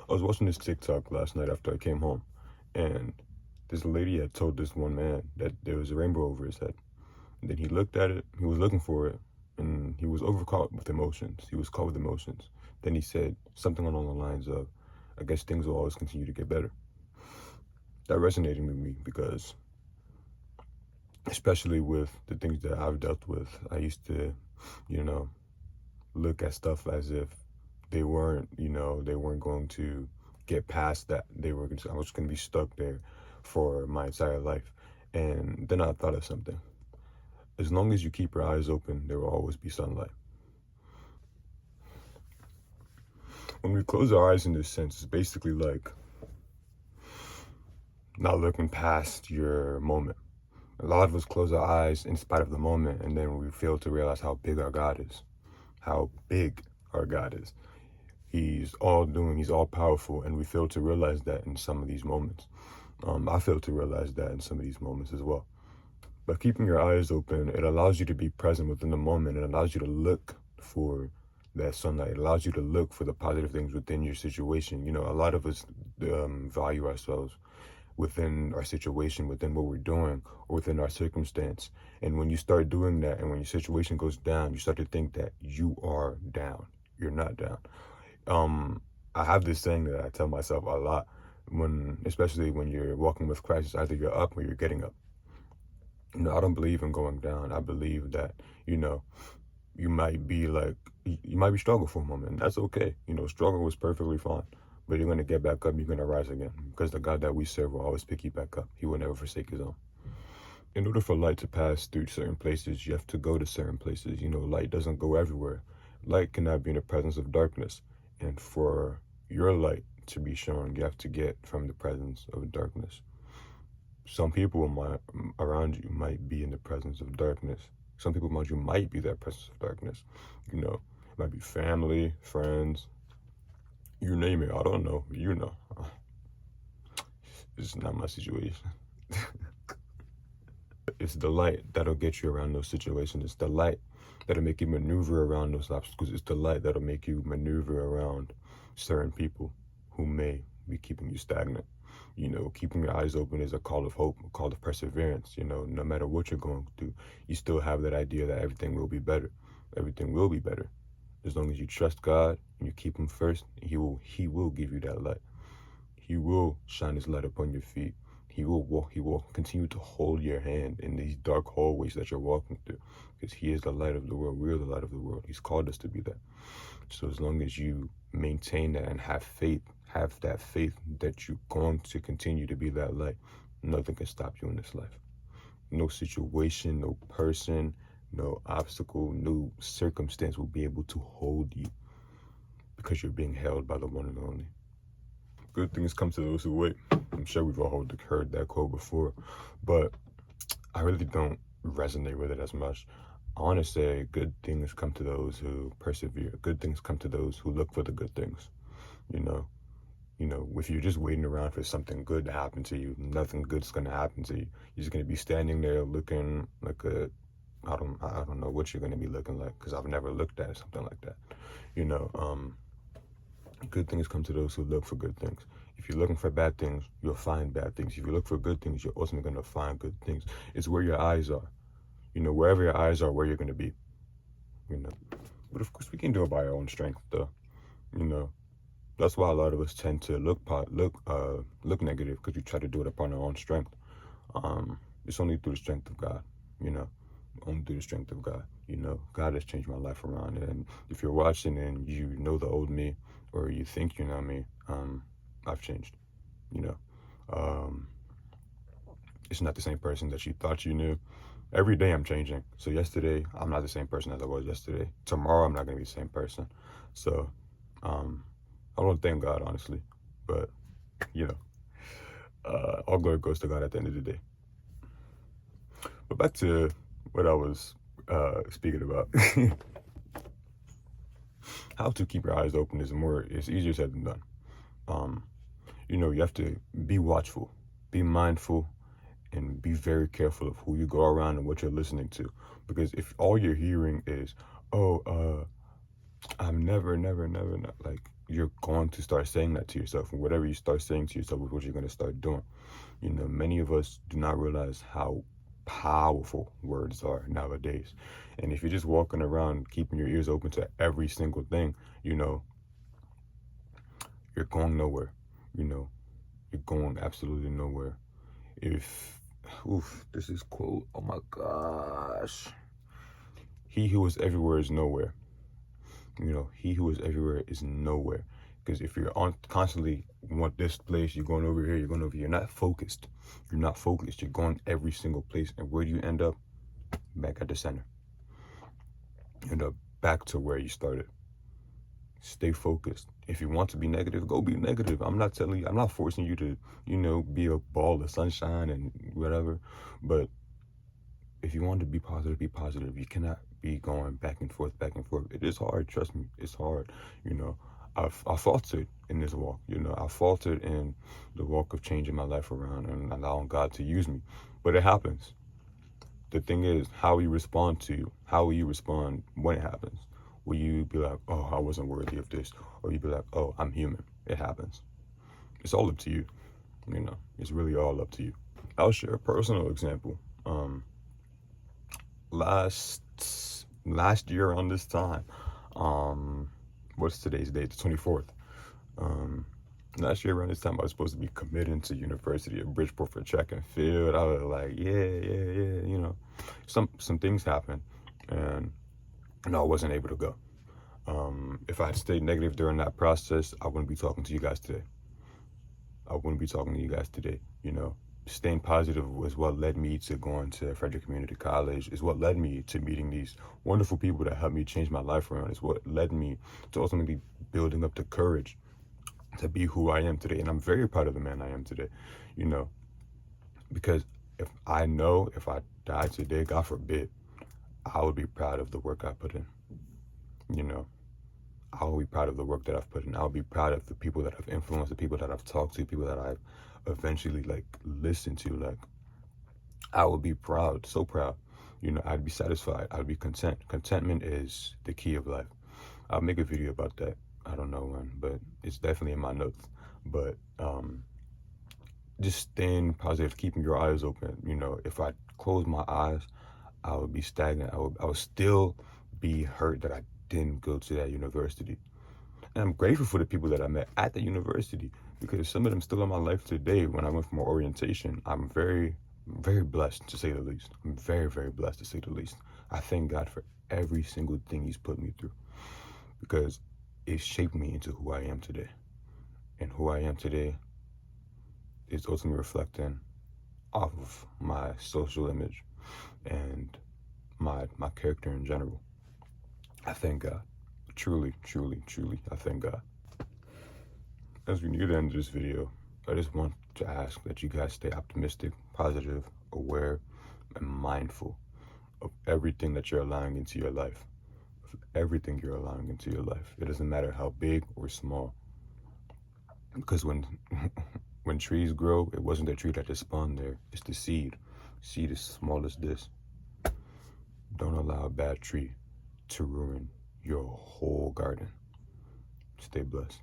I was watching this TikTok last night after I came home, and this lady had told this one man that there was a rainbow over his head. And then he looked at it, he was looking for it, and he was overcaught with emotions. He was caught with emotions. Then he said something along the lines of, I guess things will always continue to get better. That resonated with me because, especially with the things that I've dealt with, I used to, you know, look at stuff as if they weren't going to get past that. I was going to be stuck there for my entire life. And then I thought of something. As long as you keep your eyes open, there will always be sunlight. When we close our eyes in this sense, it's basically like not looking past your moment. A lot of us close our eyes in spite of the moment, and then we fail to realize how big our God is. How big our God is. He's all powerful, and we fail to realize that in some of these moments. I fail to realize that in some of these moments as well. By keeping your eyes open, it allows you to be present within the moment. It allows you to look for that sunlight. It allows you to look for the positive things within your situation. You know, a lot of us value ourselves within our situation, within what we're doing, or within our circumstance. And when you start doing that, and when your situation goes down, you start to think that you are down. You're not down. I have this saying that I tell myself a lot especially when you're walking with Christ, it's either you're up or you're getting up. You know, I don't believe in going down. I believe that, you know, you might be struggling for a moment, and that's okay. You know, struggle was perfectly fine, but you're going to get back up, you're going to rise again, because the God that we serve will always pick you back up. He will never forsake his own. In order for light to pass through certain places, you have to go to certain places. You know, light doesn't go everywhere. Light cannot be in the presence of darkness. And for your light to be shown, you have to get from the presence of darkness. Some people around you might be in the presence of darkness. Some people around you might be that presence of darkness. You know, it might be family, friends, you name it. I don't know. You know. This is not my situation. It's the light that'll get you around those situations. It's the light that'll make you maneuver around those obstacles. It's the light that'll make you maneuver around certain people who may be keeping you stagnant. You know, keeping your eyes open is a call of hope, a call of perseverance. You know, no matter what you're going through, you still have that idea that everything will be better. Everything will be better. As long as you trust God and you keep him first, he will give you that light. He will shine his light upon your feet. He will continue to hold your hand in these dark hallways that you're walking through, because he is the light of the world. We're the light of the world. He's called us to be that. So as long as you maintain that and have that faith that you're going to continue to be that light, nothing can stop you in this life. No situation, no person, no obstacle, no circumstance will be able to hold you, because you're being held by the one and only. Good things come to those who wait. I'm sure we've all heard that quote before, but I really don't resonate with it as much. I want to say good things come to those who persevere. Good things come to those who look for the good things. You know, if you're just waiting around for something good to happen to you, nothing good's going to happen to you. You're just going to be standing there looking like I don't know what you're going to be looking like, because I've never looked at something like that. You know, good things come to those who look for good things. If you're looking for bad things, you'll find bad things. If you look for good things, you're ultimately going to find good things. It's where your eyes are. You know, wherever your eyes are, where you're going to be. You know, but of course we can do it by our own strength, though. You know, that's why a lot of us tend to look negative, because we try to do it upon our own strength. It's only through the strength of God. You know, only through the strength of God. You know, God has changed my life around. And if you're watching and you know the old me, or you think you know me, I've changed. You know, it's not the same person that you thought you knew. Every day I'm changing. So yesterday, I'm not the same person as I was yesterday. Tomorrow, I'm not going to be the same person. So I don't thank God, honestly. But, you know, all glory goes to God at the end of the day. But back to what I was speaking about. How to keep your eyes open is easier said than done. You know, you have to be watchful, be mindful, and be very careful of who you go around and what you're listening to. Because if all you're hearing is, oh, I'm never, like, you're going to start saying that to yourself, and whatever you start saying to yourself is what you're going to start doing. You know, many of us do not realize how powerful words are nowadays. And if you're just walking around keeping your ears open to every single thing, you know, you're going nowhere. You know, you're going absolutely nowhere. If, this is quote, oh my gosh. He who is everywhere is nowhere. You know, he who is everywhere is nowhere. Because if you're on constantly want this place, you're going over here, you're going over here, you're not focused. You're not focused. You're going every single place. And where do you end up? Back at the center. You end up back to where you started. Stay focused. If you want to be negative, go be negative. I'm not forcing you to, you know, be a ball of sunshine and whatever. But if you want to be positive, be positive. You cannot be going back and forth, back and forth. It is hard, trust me. It's hard. You know, I faltered in this walk. You know, I faltered in the walk of changing my life around and allowing God to use me. But it happens. The thing is, how you respond when it happens. Will you be like, oh, I wasn't worthy of this? Or you be like, oh, I'm human. It happens. It's all up to you. You know, it's really all up to you. I'll share a personal example. Last year around this time, what's today's date? The 24th. Last year around this time, I was supposed to be committing to University of Bridgeport for track and field. I was like, yeah. You know, some things happened, and I wasn't able to go. If I had stayed negative during that process, I wouldn't be talking to you guys today. You know, staying positive was what led me to going to Frederick Community College. Is what led me to meeting these wonderful people that helped me change my life around. It's what led me to ultimately building up the courage to be who I am today. And I'm very proud of the man I am today, you know, because if I died today, God forbid, I would be proud of the work I put in. You know, I will be proud of the work that I've put in. I'll be proud of the people that I've influenced, the people that I've talked to, people that I've eventually like listened to. Like, I would be proud, so proud. You know, I'd be satisfied. I'd be content. Contentment is the key of life. I'll make a video about that. I don't know when, but it's definitely in my notes. But just staying positive, keeping your eyes open. You know, if I close my eyes, I would be stagnant. I would still be hurt that I didn't go to that university. And I'm grateful for the people that I met at the university, because some of them still in my life today. When I went for my orientation, I'm very, very blessed, to say the least. I'm very, very blessed, to say the least. I thank God for every single thing he's put me through, because it shaped me into who I am today. And who I am today is ultimately reflecting off of my social image and my character in general. I thank God. Truly, I thank God. As we near the end of this video, I just want to ask that you guys stay optimistic, positive, aware, and mindful of everything that you're allowing into your life. Everything you're allowing into your life. It doesn't matter how big or small. Because when trees grow, it wasn't the tree that just spawned there. It's the seed. Seed is small as this. Don't allow a bad tree to ruin your whole garden. Stay blessed.